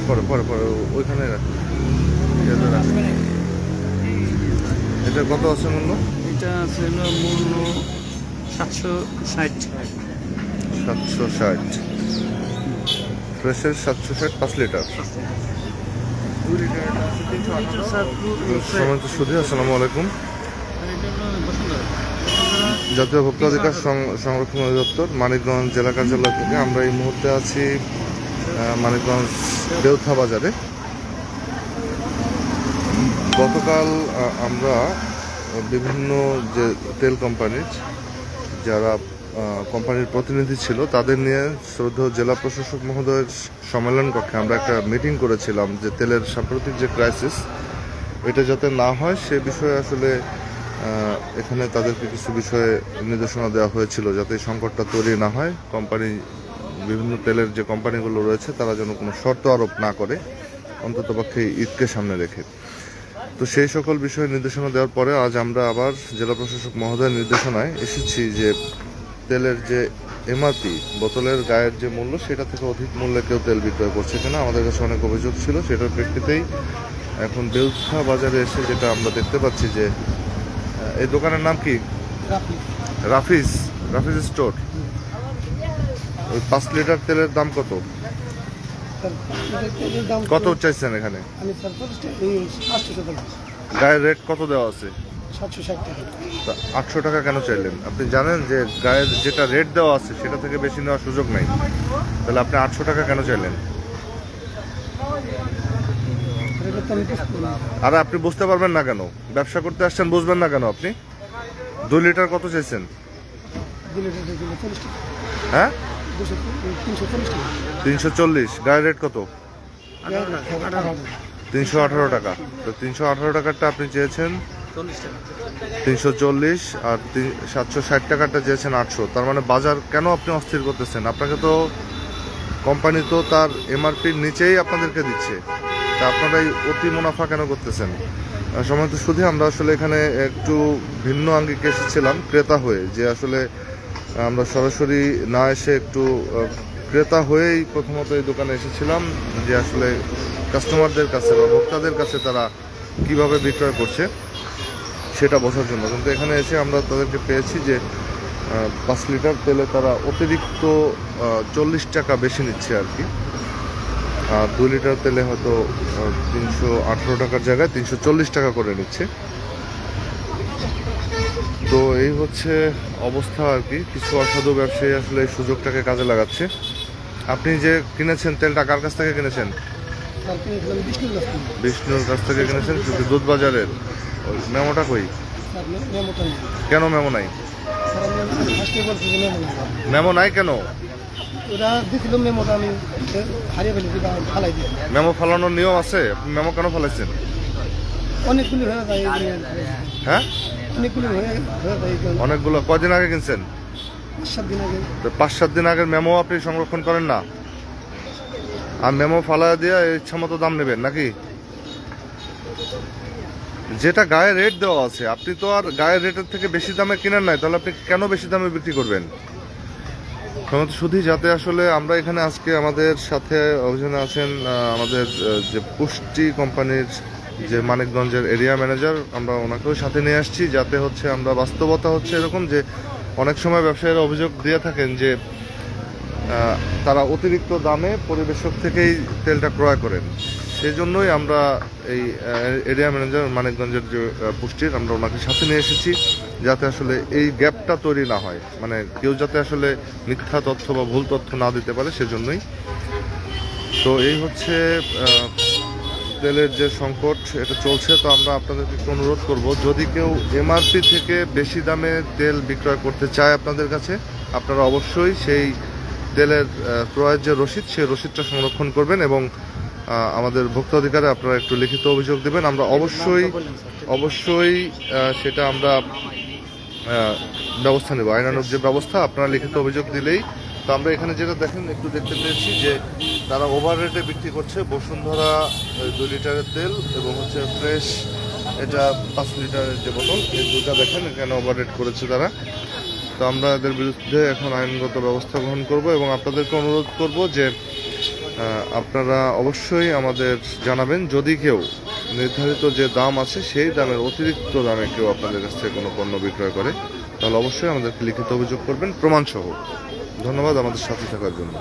পরে পরে পরে ওইখানে রাখুন। এটা কত আছে মূল্য? এটা আছে হলো মূল্য 760। 760 ফ্রেশের 760 5 লিটার। 2 লিটার এটা আছে 318। সম্মানিত সুধী, আসসালামু আলাইকুম। জাতীয় ভোক্তা অধিকার সংরক্ষণ অধিদপ্তর মানিকগঞ্জ জেলা কার্যালয় থেকে আমরা এই মুহূর্তে আছি মানিকগঞ্জ দেউথা বাজারে। গতকাল আমরা বিভিন্ন যে তেল কোম্পানির যারা কোম্পানির প্রতিনিধি ছিল তাদের নিয়ে শ্রদ্ধেয় জেলা প্রশাসক মহোদয়ের সম্মেলন কক্ষে আমরা একটা মিটিং করেছিলাম যে তেলের সাম্প্রতিক যে ক্রাইসিস এটা যাতে না হয় সে বিষয়ে আসলে এখানে তাদেরকে কিছু বিষয়ে নির্দেশনা দেওয়া হয়েছিল যাতে এই সংকটটা তৈরি না হয়। কোম্পানি বিভিন্ন তেলের যে কোম্পানিগুলো রয়েছে তারা যেন কোনো শর্ত আরোপ না করে, অন্ততপক্ষে ঈদকে সামনে রেখে। তো সেই সকল বিষয়ে নির্দেশনা দেওয়ার পরে আজ আমরা আবার জেলা প্রশাসক মহোদয়ের নির্দেশনায় এসেছি যে তেলের যে এমআরপি বোতলের গায়ের যে মূল্য সেটা থেকে অধিক মূল্যে কেউ তেল বিক্রয় করছে কিনা আমাদের কাছে অনেক অভিযোগ ছিল। সেটার প্রেক্ষিতেই এখন দেউথা বাজারে এসে যেটা আমরা দেখতে পাচ্ছি যে এই দোকানের নাম কি? রাফিজ স্টোর। ওই 5 লিটার তেলের দাম কত কত চাইছেন এখানে? গায়ের রেট কত দেওয়া আছে? 800 টাকা কেন চাইলেন? আপনি জানেন যে গায়ের যেটা রেট দেওয়া আছে সেটা থেকে বেশি নেওয়ার সুযোগ নাই, তাহলে আপনি 800 টাকা কেন চাইলেন? আরে আপনি বুঝতে পারবেন না কেন? ব্যবসা করতে আসছেন, বুঝবেন না কেন আপনি? 2 লিটার কত চাইছেন? হ্যাঁ 340। গায়ের রেট কত? 318 টাকা। তো 318 টাকারটা আপনি চেয়েছেন 340 আর 760 টাকাটা চেয়েছেন 800। তার মানে বাজার কেন আপনি অস্থির করতেছেন? আপনাকে তো কোম্পানি তো তার এমআরপির নিচেই আপনাদেরকে দিচ্ছে, তা আপনারা এই অতি মুনাফা কেন করতেছেন? সম্মানিত সুধী, আমরা আসলে এখানে একটু ভিন্ন আঙ্গিকে এসেছিলাম ক্রেতা হয়ে, যে আসলে আমরা সরাসরি না এসে একটু ক্রেতা হয়েই প্রথমত এই দোকানে এসেছিলাম যে আসলে কাস্টমারদের কাছে বা ভোক্তাদের কাছে তারা কিভাবে বিক্রয় করছে সেটা বোঝার জন্য। কিন্তু এখানে এসে আমরা তাদেরকে পেয়েছি যে 5 লিটার তেলে তারা অতিরিক্ত 40 টাকা বেশি নিচ্ছে আর কি। আর 2 লিটার তেলে হয়তো 318 টাকার জায়গায় 340 টাকা করে নিচ্ছে। তো এই হচ্ছে অবস্থা আর কি। কিছু অসাধু ব্যবসায়ী আসলে এই সুযোগটাকে কাজে লাগাচ্ছে। আপনি যে কিনেছেন তেলটা কার কাছ থেকে কিনেছেন? বিষ্ণুর কাছ থেকে কিনেছেন। দুধ বাজারের মেমোটা কই? কেন মেমো নাই? মেমো নাই কেন? মেমো ফালানোর নিয়ম আছে? মেমো কেন ফালাইছেন? হ্যাঁ অনেকগুলো। কদিন আগে কিনছেন? 5-7 দিন আগের মেমো আপনি সংরক্ষণ করেন না, আর মেমো ফালা দিয়ে ইচ্ছা মতো দাম নেবেন নাকি? যেটা গায়ে রেট দেওয়া আছে আপনি তো আর গায়ের রেটের থেকে বেশি দামে কিনেন নাই, তাহলে আপনি কেন বেশি দামে বিক্রি করবেন? শুধু যাতে আসলে আমরা এখানে আজকে আমাদের সাথে অভিযানে আছেন আমাদের যে পুষ্টি কোম্পানির যে মানিকগঞ্জের এরিয়া ম্যানেজার, আমরা ওনাকেও সাথে নিয়ে আসছি যাতে হচ্ছে আমরা বাস্তবতা হচ্ছে এরকম যে অনেক সময় ব্যবসায়ীরা অভিযোগ দিয়ে থাকেন যে তারা অতিরিক্ত দামে পরিবেশক থেকেই তেলটা ক্রয় করেন। সেই জন্যই আমরা এই এরিয়া ম্যানেজার মানিকগঞ্জের যে পুষ্টির, আমরা ওনাকে সাথে নিয়ে এসেছি যাতে আসলে এই গ্যাপটা তৈরি না হয়, মানে কেউ যাতে আসলে মিথ্যা তথ্য বা ভুল তথ্য না দিতে পারে সেজন্যই। তো এই হচ্ছে তেলের যে সংকট এটা চলছে। তো আমরা আপনাদেরকে একটু অনুরোধ করব, যদি কেউ এমআরপি থেকে বেশি দামে তেল বিক্রয় করতে চায় আপনাদের কাছে, আপনারা অবশ্যই সেই তেলের ক্রয়ের যে রসিদ সেই রসিদটা সংরক্ষণ করবেন এবং আমাদের ভোক্তা অধিকারে আপনারা একটু লিখিত অভিযোগ দেবেন। আমরা অবশ্যই সেটা আমরা ব্যবস্থা নেব, আইনানুগ যে ব্যবস্থা। আপনারা লিখিত অভিযোগ দিলেই তো আমরা এখানে যেটা দেখেন একটু দেখতে পেয়েছি যে তারা ওভার রেটে বিক্রি করছে বসুন্ধরা 2 লিটারের তেল এবং হচ্ছে ফ্রেশ এটা 5 লিটারের যে বোতল, এই দুটা দেখেন এখানে ওভার রেট করেছে তারা। তো আমরা এদের বিরুদ্ধে এখন আইনগত ব্যবস্থা গ্রহণ করব এবং আপনাদেরকে অনুরোধ করব যে আপনারা অবশ্যই আমাদের জানাবেন যদি কেউ নির্ধারিত যে দাম আছে সেই দামের অতিরিক্ত দামে কেউ আপনাদের কাছ থেকে কোনো পণ্য বিক্রয় করে তাহলে অবশ্যই আমাদেরকে লিখিত অভিযোগ করবেন প্রমাণসহ। ধন্যবাদ আমাদের সাথে থাকার জন্য।